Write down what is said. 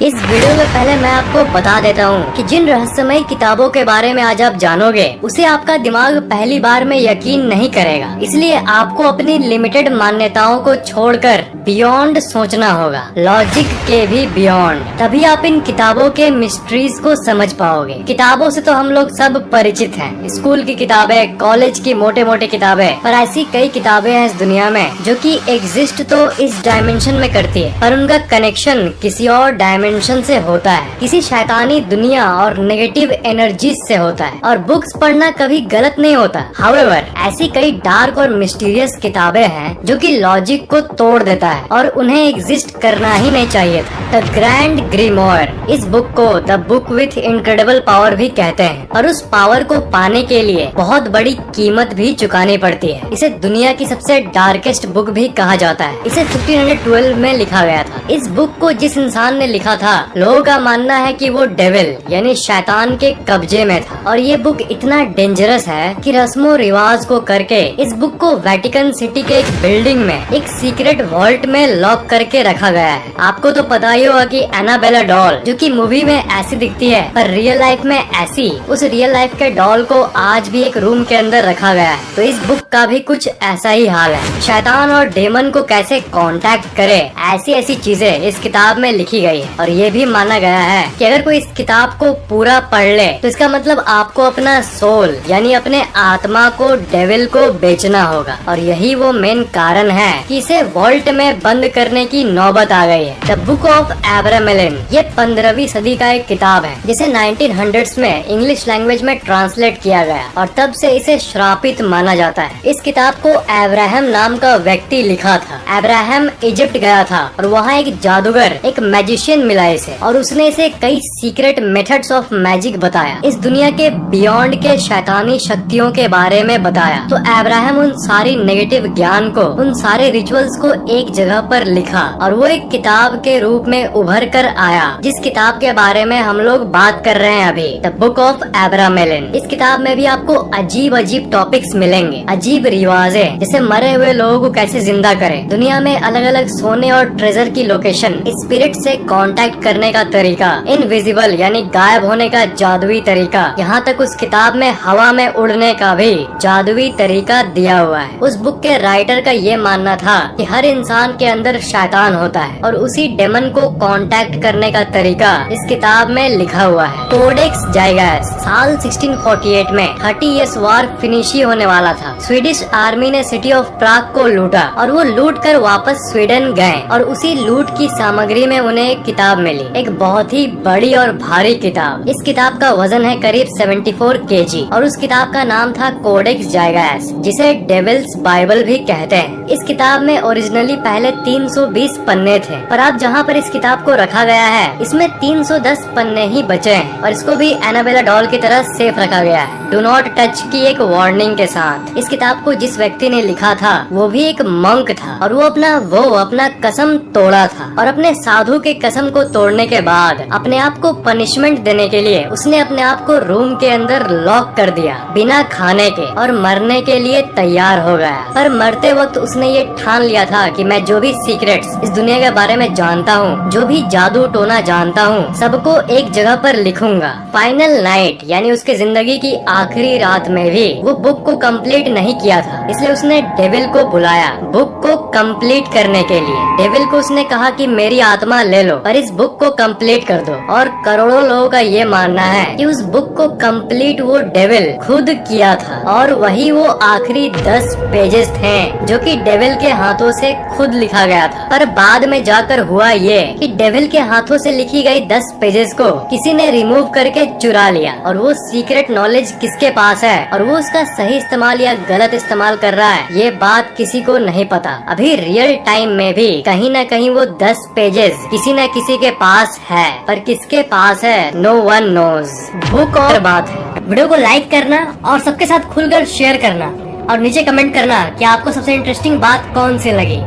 इस वीडियो में पहले मैं आपको बता देता हूँ कि जिन रहस्यमय किताबों के बारे में आज आप जानोगे उसे आपका दिमाग पहली बार में यकीन नहीं करेगा। इसलिए आपको अपनी लिमिटेड मान्यताओं को छोड़कर बियॉन्ड सोचना होगा, लॉजिक के भी बियॉन्ड। तभी आप इन किताबों के मिस्ट्रीज को समझ पाओगे। किताबों से तो हम लोग सब परिचित हैं, स्कूल की किताबें, कॉलेज की मोटे मोटे किताबें, पर ऐसी कई किताबें हैं इस दुनिया में जो कि एग्जिस्ट तो इस डायमेंशन में करती है, पर उनका कनेक्शन किसी और डायमेंशन से होता है, किसी शैतानी दुनिया और नेगेटिव एनर्जीज से होता है। और बुक्स पढ़ना कभी गलत नहीं होता। हाउएवर, ऐसी कई डार्क और मिस्टीरियस किताबें हैं जो कि लॉजिक को तोड़ देता है और उन्हें एग्जिस्ट करना ही नहीं चाहिए था। द ग्रैंड ग्रीमोयर, इस बुक को the book with incredible power भी कहते हैं, और उस पावर को पाने के लिए बहुत बड़ी कीमत भी चुकानी पड़ती है। इसे दुनिया की सबसे डार्केस्ट बुक भी कहा जाता है। इसे 1512 में लिखा गया था। इस बुक को जिस इंसान ने लिखा था, लोगों का मानना है कि वो डेविल यानी शैतान के कब्जे में था। और ये बुक इतना डेंजरस है कि रस्मों रिवाज को करके इस बुक को वेटिकन सिटी के एक बिल्डिंग में एक सीक्रेट वॉल्ट में लॉक करके रखा गया है। आपको तो पता ही होगा कि एनाबेला डॉल जो कि मूवी में ऐसी दिखती है पर रियल लाइफ में ऐसी, उस रियल लाइफ के डॉल को आज भी एक रूम के अंदर रखा गया है। तो इस बुक का भी कुछ ऐसा ही हाल है। शैतान और डेमन को कैसे कांटेक्ट करे, ऐसी ऐसी चीजें इस किताब में लिखी गई है। और ये भी माना गया है कि अगर कोई इस किताब को पूरा पढ़ ले तो इसका मतलब आपको अपना सोल यानी अपने आत्मा को डेविल को बेचना होगा। और यही वो मेन कारण है कि इसे वॉल्ट में बंद करने की नौबत आ गई है। द बुक ऑफ एब्रामेलिन, ये 15वीं सदी का एक किताब है जिसे 1900s में इंग्लिश लैंग्वेज में ट्रांसलेट किया गया और तब से इसे श्रापित माना जाता है। इस किताब को अब्राहम नाम का व्यक्ति लिखा था। अब्राहम इजिप्ट गया था और वहाँ एक जादूगर, एक मैजिशियन मिला इसे, और उसने इसे कई सीक्रेट मेथड्स ऑफ मैजिक बताया, इस दुनिया के बियॉन्ड के शैतानी शक्तियों के बारे में बताया। तो अब्राहम उन सारी नेगेटिव ज्ञान को, उन सारे रिचुअल्स को एक जगह पर लिखा और वो एक किताब के रूप में उभर कर आया, जिस किताब के बारे में हम लोग बात कर रहे हैं अभी, द बुक ऑफ एब्रामेलिन। इस किताब में भी आपको अजीब अजीब टॉपिक्स मिलेंगे, अजीब रिवाजें, जैसे मरे हुए लोगों को कैसे जिंदा करें, दुनिया में अलग अलग सोने और ट्रेजर की लोकेशन, स्पिरिट से कांटेक्ट करने का तरीका, इनविजिबल यानी गायब होने का जादुई तरीका, यहाँ तक उस किताब में हवा में उड़ने का भी जादुई तरीका दिया हुआ है। उस बुक के राइटर का ये मानना था कि हर इंसान के अंदर शैतान होता है और उसी डेमन को कांटेक्ट करने का तरीका इस किताब में लिखा हुआ है। कोडेक्स जाइगस, साल 1648 में 30 इयर्स वॉर फिनिश ही होने वाला था। स्वीडिश आर्मी ने सिटी ऑफ प्राग को लूटा और वो लूट कर वापस स्वीडन गए और उसी लूट की सामग्री में उन्हें एक किताब मिली, एक बहुत ही बड़ी और भारी किताब। इस किताब का वजन है करीब 74 kg और उस किताब का नाम था कोडेक्स जाइगस, जिसे डेविल्स बाइबल भी कहते हैं। इस किताब में ओरिजिनली पहले 320 पन्ने थे, पर अब जहाँ पर इस किताब को रखा गया है इसमें 310 पन्ने ही बचे हैं और इसको भी एनाबेला डॉल की तरह सेफ रखा गया है, डू नॉट टच की एक वार्निंग के साथ। इस किताब को जिस व्यक्ति ने लिखा था वो भी एक मंक था और वो अपना कसम तोड़ा था और अपने साधु के कसम को तोड़ने के बाद अपने आप को पनिशमेंट देने के लिए उसने अपने आप को रूम के अंदर लॉक कर दिया बिना खाने के और मरने के लिए तैयार हो गया। पर मरते वक्त उसने ये ठान लिया था कि मैं जो भी सीक्रेट्स इस दुनिया के बारे में जानता हूँ, जो भी जादू टोना जानता हूँ, सबको एक जगह पर लिखूंगा। फाइनल नाइट यानी उसके जिंदगी की आखिरी रात में भी वो बुक को कंप्लीट नहीं किया था, इसलिए उसने डेविल को बुलाया बुक को कंप्लीट करने के लिए। डेविल को उसने कहा कि मेरी आत्मा ले लो और इस बुक को कंप्लीट कर दो। और करोड़ों लोगों का ये मानना है कि उस बुक को कंप्लीट वो डेविल खुद किया था और वही वो आखिरी 10 पेजेस थे जो कि डेविल के हाथों से खुद लिखा गया था। पर बाद में जाकर हुआ ये कि डेविल के हाथों से लिखी गई 10 पेजेस को किसी ने रिमूव करके चुरा लिया और वो सीक्रेट नॉलेज किसके पास है और वो उसका सही इस्तेमाल या गलत इस्तेमाल कर रहा है, ये बात किसी को नहीं पता। अभी रियल टाइम में भी कहीं न कहीं वो 10 पेजेस किसी न किसी के पास है, पर किसके पास है नो वन नोज। बुक और बात है। वीडियो को लाइक करना और सबके साथ खुलकर शेयर करना और नीचे कमेंट करना कि आपको सबसे इंटरेस्टिंग बात कौन सी लगी।